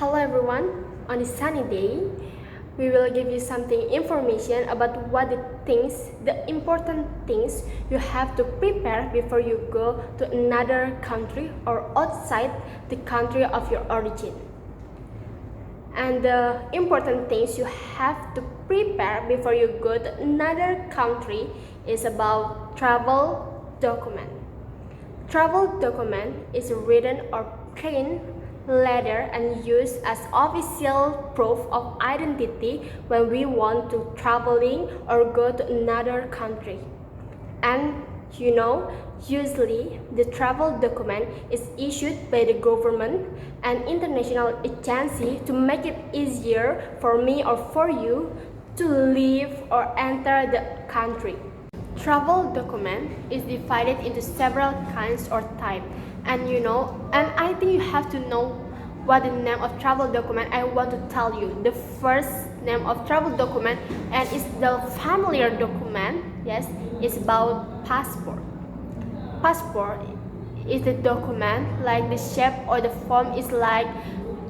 Hello everyone, on this sunny day, we will give you something information about the important things you have to prepare before you go to another country or outside the country of your origin. And the important things you have to prepare before you go to another country is about travel document. Travel document is written or printed letter and used as official proof of identity when we want to traveling or go to another country. And usually the travel document is issued by the government and international agency to make it easier for me or for you to leave or enter the country. Travel document is divided into several kinds or types, and I think you have to know what the name of travel document. I want to tell you the first name of travel document, and it's the familiar document. Yes, it's about passport. Passport is the document like the shape or the form is like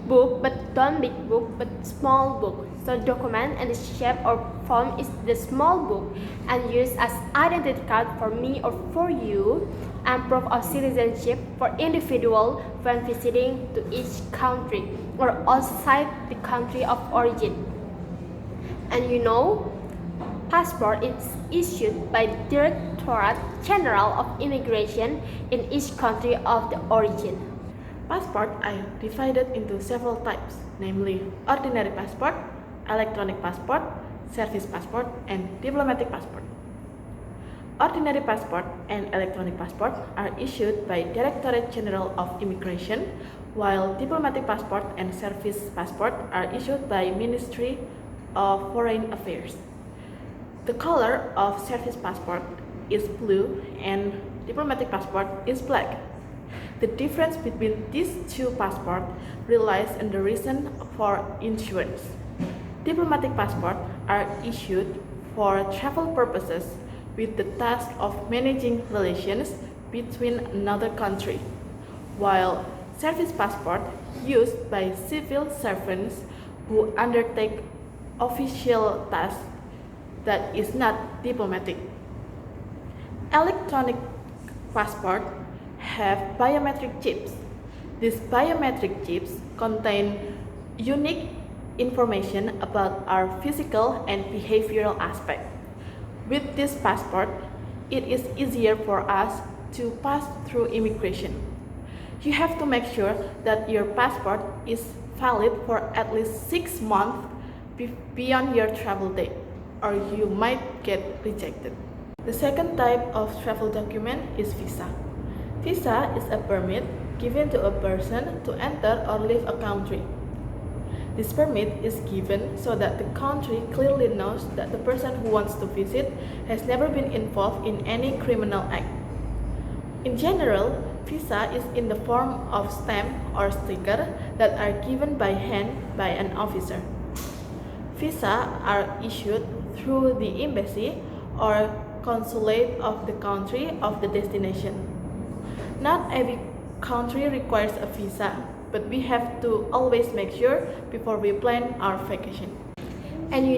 book, but don't big book, but small book. So document and the shape or form is the small book and used as identity card for me or for you, and proof of citizenship for individual when visiting to each country or outside the country of origin. And passport is issued by Directorate General of Immigration in each country of the origin. Passport are divided into several types, namely ordinary passport, electronic passport, service passport, and diplomatic passport. Ordinary passport and electronic passport are issued by Directorate General of Immigration, while diplomatic passport and service passport are issued by Ministry of Foreign Affairs. The color of service passport is blue and diplomatic passport is black. The difference between these two passports relies on the reason for issuance. Diplomatic passports are issued for travel purposes with the task of managing relations between another country, while service passport used by civil servants who undertake official tasks that is not diplomatic. Electronic passport have biometric chips. These biometric chips contain unique information about our physical and behavioral aspect. With this passport, it is easier for us to pass through immigration. You have to make sure that your passport is valid for at least 6 months beyond your travel date, or you might get rejected. The second type of travel document is visa. Visa is a permit given to a person to enter or leave a country. This permit is given so that the country clearly knows that the person who wants to visit has never been involved in any criminal act. In general, visa is in the form of stamp or sticker that are given by hand by an officer. Visa are issued through the embassy or consulate of the country of the destination. Not every country requires a visa, but we have to always make sure before we plan our vacation. And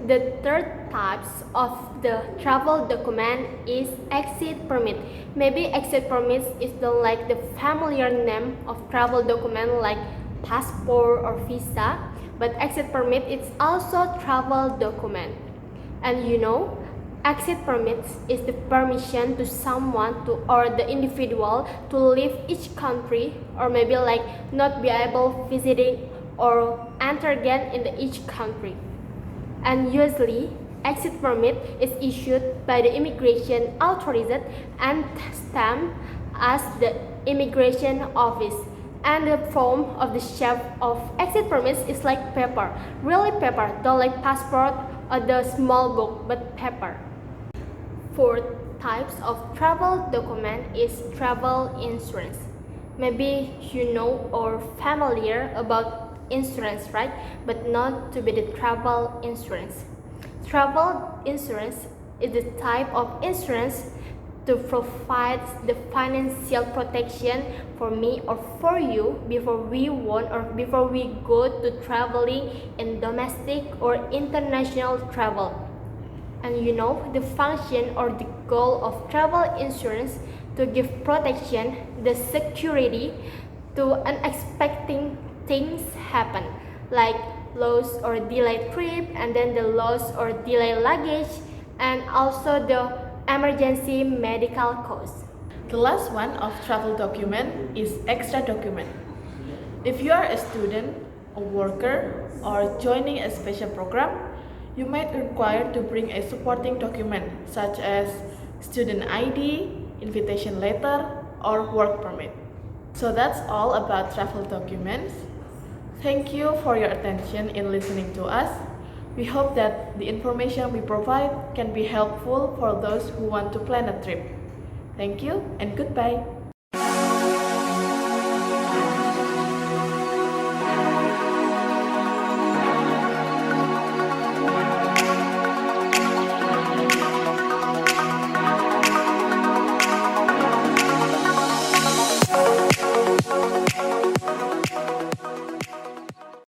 the third types of the travel document is exit permit. Maybe exit permit is the familiar name of travel document like passport or visa, but exit permit is also travel document. And exit permits is the permission to someone or the individual to leave each country, or maybe not be able visiting or enter again in each country. And usually exit permit is issued by the immigration authorities and stamped as the immigration office. And the form of the shape of exit permits is like paper, really paper, don't like passport or the small book, but paper. Fourth types of travel document is travel insurance. Maybe or familiar about insurance, right? But not to be the travel insurance. Travel insurance is the type of insurance to provide the financial protection for me or for you before we want or before we go to traveling in domestic or international travel. And you know, the function or the goal of travel insurance to give protection, the security to unexpected things happen, like lost or delayed trip, and then the lost or delayed luggage, and also the emergency medical costs. The last one of travel document is extra document. If you are a student, a worker, or joining a special program, you might require to bring a supporting document such as student ID, invitation letter, or work permit. So that's all about travel documents. Thank you for your attention in listening to us. We hope that the information we provide can be helpful for those who want to plan a trip. Thank you and goodbye.